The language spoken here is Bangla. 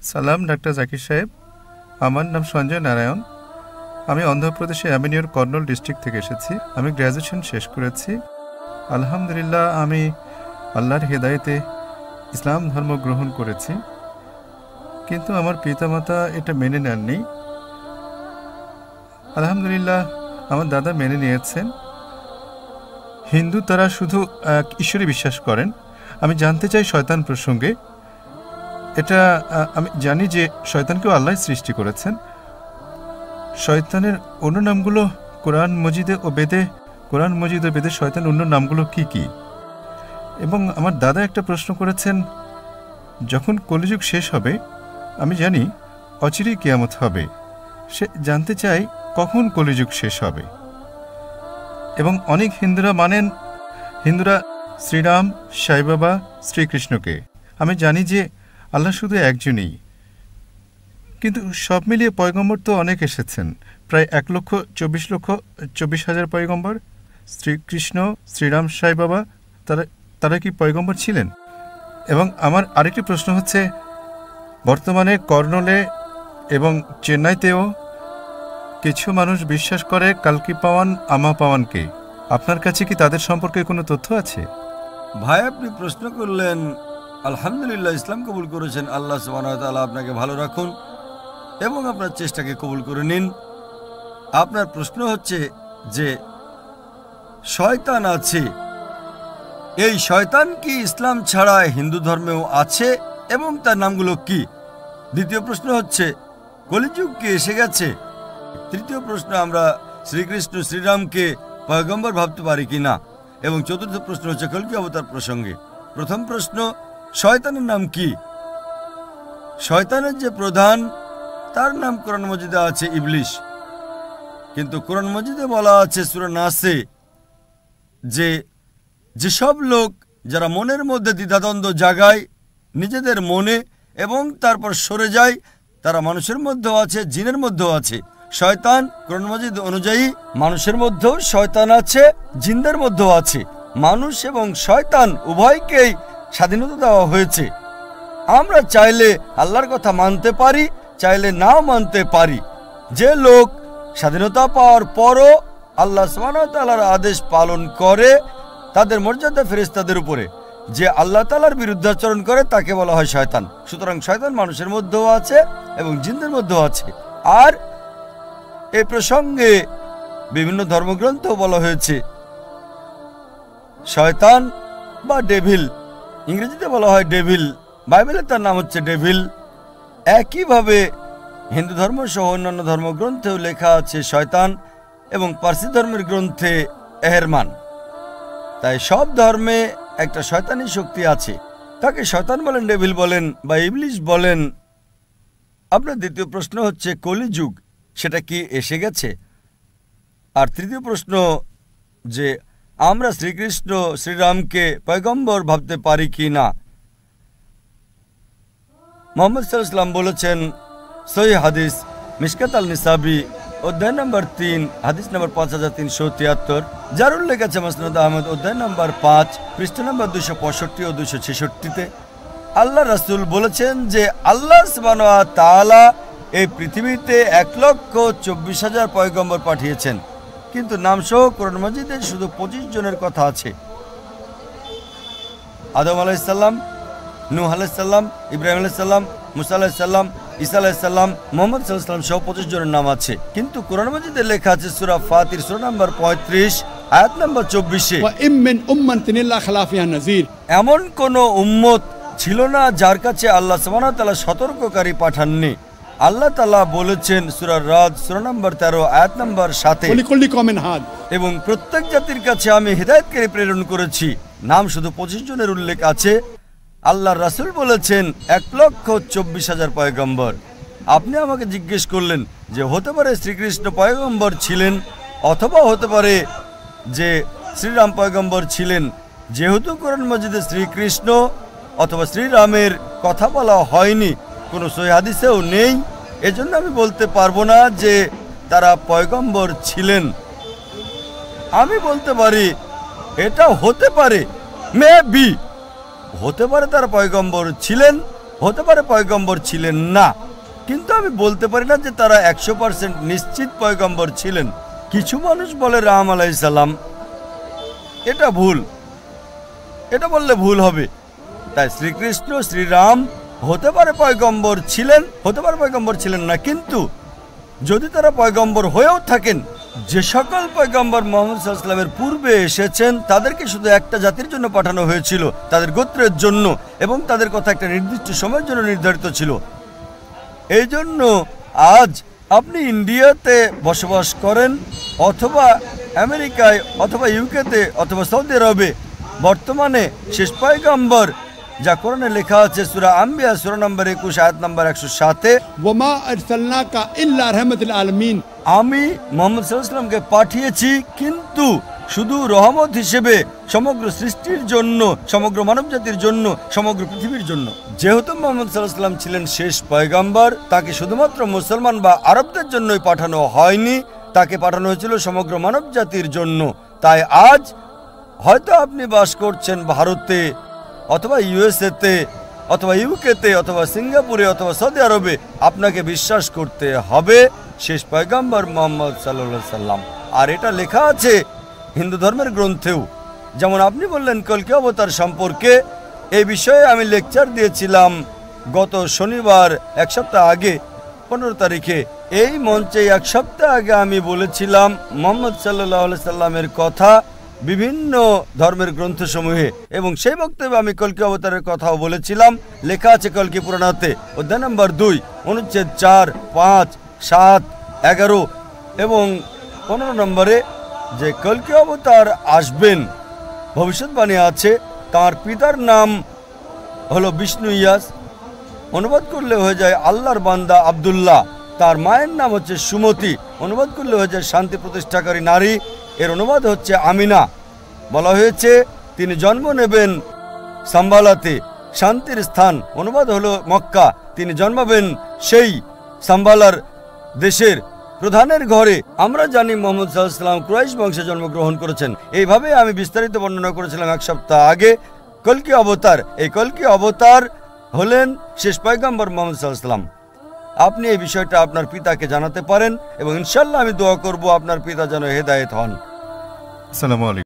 সালাম ডাক্তার জাকির সাহেব, আমার নাম সঞ্জয় নারায়ণ। আমি অন্ধ্রপ্রদেশে অ্যাভিনিউর কর্নল ডিস্ট্রিক্ট থেকে এসেছি। আমি গ্র্যাজুয়েশন শেষ করেছি। আলহামদুলিল্লাহ, আমি আল্লাহর হেদায়েতে ইসলাম ধর্ম গ্রহণ করেছি, কিন্তু আমার পিতামাতা এটা মেনে নেননি। আলহামদুলিল্লাহ, আমার দাদা মেনে নিয়েছেন। হিন্দু তারা শুধু এক ঈশ্বরে বিশ্বাস করেন। আমি জানতে চাই শয়তান প্রসঙ্গে। এটা আমি জানি যে শয়তানকেও আল্লাহ সৃষ্টি করেছেন। শয়তানের অন্য নামগুলো কোরআন মজিদে ও বেদে, কোরআন মজিদ ও বেদে শয়তান অন্য নামগুলো কি কি? এবং আমার দাদা একটা প্রশ্ন করেছেন, যখন কলিযুগ শেষ হবে, আমি জানি অচিরেই কিয়ামত হবে, সে জানতে চাই কখন কলিযুগ শেষ হবে। এবং অনেক হিন্দুরা শ্রীরাম, সাই বাবা, শ্রীকৃষ্ণকে। আমি জানি যে আল্লাহ শুধু একজনই, কিন্তু সব মিলিয়ে পয়গম্বর তো অনেক এসেছেন, প্রায় 1,24,24,000 পয়গম্বর। শ্রীকৃষ্ণ, শ্রীরাম, সাই বাবা তারা কি পয়গম্বর ছিলেন? এবং আমার আরেকটি প্রশ্ন হচ্ছে, বর্তমানে কর্নলে এবং চেন্নাইতেও কিছু মানুষ বিশ্বাস করে কালকি পাওয়ান, আমা পাওয়ানকে। আপনার কাছে কি তাদের সম্পর্কে কোনো তথ্য আছে? ভাই, আপনি প্রশ্ন করলেন, আলহামদুলিল্লাহ ইসলাম কবুল করেছেন। আল্লাহ সুবহানাহু ওয়া তাআলা আপনাকে ভালো রাখুন এবং আপনার চেষ্টাকে কবুল করে নিন। আপনার প্রশ্ন হচ্ছে যে শয়তান আছে, এই শয়তান কি ইসলাম ছাড়া হিন্দু ধর্মেও আছে এবং তার নামগুলো কি? দ্বিতীয় প্রশ্ন হচ্ছে, কলিযুগ কি এসে গেছে? তৃতীয় প্রশ্ন, আমরা শ্রীকৃষ্ণ শ্রীরামকে পয়গম্বর ভাবতে পারি কি না? এবং চতুর্থ প্রশ্ন হচ্ছে কল্কি অবতার প্রসঙ্গে। প্রথম প্রশ্ন, শয়তানের নাম কি? শয়তানের যে প্রধান, তার নাম কোরআন মজিদে আছে ইবলিশ। কিন্তু কোরআন মজিদে বলা আছে সূরা নাসে যে যেসব লোক যারা মনের মধ্যে দ্বিধাদ্বন্দ্ব জাগায় নিজেদের মনে এবং তারপর সরে যায়, তারা মানুষের মধ্যেও আছে, জিনের মধ্যেও আছে। শয়তান কোরআন মাজিদ অনুযায়ী মানুষের মধ্যেও শয়তান আছে, জিনদের মধ্যেও আছে। মানুষ এবং শয়তান উভয়কেই স্বাধীনতা দেওয়া হয়েছে। আমরা চাইলে আল্লাহর কথা মানতে পারি, চাইলে নাও মানতে পারি। যে লোক স্বাধীনতা পাওয়ার পরও আল্লাহ সুবহানাহু ওয়া তাআলার আদেশ পালন করে, তাদের মর্যাদা ফেরেশতাদের উপরে। যে আল্লাহ তাআলার বিরুদ্ধাচরণ করে তাকে বলা হয় শয়তান। সুতরাং শয়তান মানুষের মধ্যেও আছে এবং জিনদের মধ্যেও আছে। আর এই প্রসঙ্গে বিভিন্ন ধর্মগ্রন্থ বলা হয়েছে শয়তান বা ডেভিল, ইংরেজিতে বলা হয় ডেভিল, বাইবেলে তার নাম হচ্ছে ডেভিল। একইভাবে হিন্দু ধর্ম সহ অন্যান্য ধর্মগ্রন্থেও লেখা আছে শয়তান, এবং পার্সি ধর্মের গ্রন্থে এহেরমান। তাই সব ধর্মে একটা শয়তানি শক্তি আছে, তাকে শয়তান বলেন, ডেভিল বলেন বা ইবলিশ বলেন। আপনার দ্বিতীয় প্রশ্ন হচ্ছে কলিযুগ সেটা কি এসে গেছে? আর তৃতীয় প্রশ্ন যে আমরা শ্রীকৃষ্ণ শ্রীরামকে পয়গম্বর ভাবতে পারি কি না। মুহাম্মদ সাল্লাল্লাহু আলাইহি ওয়াসাল্লাম বলেছেন, সহিহ হাদিস মিশকাত আল নিসাবি অধ্যায় নম্বর 3 হাদিস নম্বর 5373, যার উল্লেখ আছে মুসনাদ আহমদ অধ্যায় নম্বর 5 পৃষ্ঠা নম্বর 265 ও 266-তে। আল্লাহ রাসূল বলেছেন যে আল্লাহ সুবহানাহু ওয়া তাআলা এই পৃথিবীতে 1,24,000 পয়গম্বর পাঠিয়েছেন, কিন্তু নামসহ কোরআন মাজিদে শুধু 25 জনের কথা আছে। আদম আলাইহিস সালাম, নূহ আলাইহিস সালাম, ইব্রাহিম আলাইহিস সালাম, মুসা আলাইহিস সালাম, ঈসা আলাইহিস সালাম, মুহাম্মদ সাল্লাল্লাহু আলাইহি ওয়াসাল্লাম সহ 25 জনের নাম আছে। কিন্তু কোরআন মাজিদে লেখা আছে সূরা ফাতির সূরা নম্বর 35 আয়াত নম্বর 24-এ, ওয়া ইম মিন উম্মাতিন ইল্লা খালা ফিহা নাযীর। এমন কোন উম্মত ছিল না যার কাছে আল্লাহ সুবহানাহু ওয়া তাআলা সতর্ককারী পাঠাননি। আল্লাহ তাআলা বলেছেন সূরা রাদ সূরা নম্বর 13 আয়াত নম্বর 7-এ, এবং প্রত্যেক জাতির কাছে আমি হিদায়াতকারী প্রেরণ করেছি। নাম শুধু 25 জনের উল্লেখ আছে। আল্লাহর রাসূল বলেছেন 1,24,000 পয়গম্বর। আপনি আমাকে জিজ্ঞেস করলেন যে হতে পারে শ্রীকৃষ্ণ পয়গম্বর ছিলেন, অথবা হতে পারে যে শ্রীরাম পয়গম্বর ছিলেন। যেহেতু কোরআন মাজিদে শ্রীকৃষ্ণ অথবা শ্রীরামের কথা বলা হয়নি, কোনো সহিহ হাদিসেও নেই, এজন্য আমি বলতে পারবো না যে তারা পয়গম্বর ছিলেন। আমি বলতে পারি এটা হতে পারে, মেবি হতে পারে তারা পয়গম্বর ছিলেন, হতে পারে পয়গম্বর ছিলেন না, কিন্তু আমি বলতে পারি না যে তারা 100% নিশ্চিত পয়গম্বর ছিলেন। কিছু মানুষ বলে রাম আলাইহিস সালাম, এটা ভুল, এটা বললে ভুল হবে। তাই শ্রীকৃষ্ণ শ্রীরাম হতে পারে পয়গম্বর ছিলেন, হতে পারে পয়গম্বর ছিলেন না, কিন্তু যদি তারা পয়গম্বর হয়েও থাকেন, যে সকল পয়গম্বর মুহাম্মদ সাল্লাল্লাহু আলাইহি ওয়াসাল্লামের পূর্বে এসেছেন তাদেরকে শুধু একটা জাতির জন্য পাঠানো হয়েছিল, তাদের গোত্রের জন্য, এবং তাদের কথা একটা নির্দিষ্ট সময়ের জন্য নির্ধারিত ছিল। এই জন্য আজ আপনি ইন্ডিয়াতে বসবাস করেন, অথবা আমেরিকায়, অথবা ইউকেতে, অথবা সৌদি আরবে, বর্তমানে শেষ পয়গম্বর যা কোরআনে লেখা আছে সূরা আম্বিয়া সূরা নম্বর 21 আয়াত নম্বর 107, ওয়ামা আরসালনাকা ইল্লা রাহমাতুল আলামিন, আমি মুহাম্মদ সাল্লাল্লাহু আলাইহি ওয়াসাল্লামকে পাঠিয়েছি কিন্তু শুধু রহমত হিসেবে সমগ্র সৃষ্টির জন্য, সমগ্র মানবজাতির জন্য, সমগ্র পৃথিবীর জন্য। যেহেতু মুহাম্মদ সাল্লাল্লাহু আলাইহি ওয়াসাল্লাম ছিলেন শেষ পয়গম্বর, তাকে শুধুমাত্র মুসলমান বা আরবদের জন্যই পাঠানো হয়নি, তাকে পাঠানো হয়েছিল সমগ্র মানবজাতির জন্য। তাই আজ হয়তো আপনি বাস করছেন ভারতে, অথবা ইউএসএতে, অথবা ইউকেতে, অথবা সিঙ্গাপুরে, অথবা সৌদি আরবে, আপনাকে বিশ্বাস করতে হবে শেষ পয়গম্বর মুহাম্মদ সাল্লাল্লাহু আলাইহি সাল্লাম। আর এটা লেখা আছে হিন্দু ধর্মের গ্রন্থেও। যেমন আপনি বললেন কল্কি অবতার সম্পর্কে, এই বিষয়ে আমি লেকচার দিয়েছিলাম গত শনিবার, এক সপ্তাহ আগে 15 তারিখে। এই মঞ্চে এক সপ্তাহ আগে আমি বলেছিলাম মুহাম্মদ সাল্লাল্লাহু আলাইহি সাল্লামের কথা বিভিন্ন ধর্মের গ্রন্থসমূহে, এবং সেই বক্তব্যে আমি কল্কি অবতারের কথাও বলেছিলাম। লেখা আছে কল্কি পুরাণাতে অধ্যায় নম্বর 2 অনুচ্ছেদ 4, 5, 7, 11 এবং 15 নম্বরে যে কল্কি অবতার আসবেন, ভবিষ্যৎবাণী আছে। তার পিতার নাম হলো বিষ্ণু ইয়াস, অনুবাদ করলে হয়ে যায় আল্লাহর বান্দা আব্দুল্লাহ। তার মায়ের নাম হচ্ছে সুমতি, অনুবাদ করলে হয়ে যায় শান্তি প্রতিষ্ঠাকারী নারী। এর অনুবাদ হচ্ছে আমিনা। বলা হয়েছে তিনি জন্ম নেবেন সাম্বালাতে, শান্তির স্থান, অনুবাদ হলো মক্কা। তিনি জন্মাবেন সেই সাম্বালার দেশের প্রধানের ঘরে। আমরা জানি মুহাম্মদ সাল্লাল্লাহু আলাইহি ওয়াসাল্লাম কুরাইশ বংশে জন্মগ্রহণ করেছেন। এইভাবে আমি বিস্তারিত বর্ণনা করেছিলাম এক সপ্তাহ আগে। কল্কি অবতার, এই কল্কি অবতার হলেন শেষ পয়গম্বর মুহাম্মদ সাল্লাল্লাহু আলাইহি ওয়াসাল্লাম। আপনি এই বিষয়টা আপনার পিতাকে জানাতে পারেন, এবং ইনশাআল্লাহ আমি দোয়া করব আপনার পিতা যেন হেদায়েত হন। আসসালামু আলাইকুম।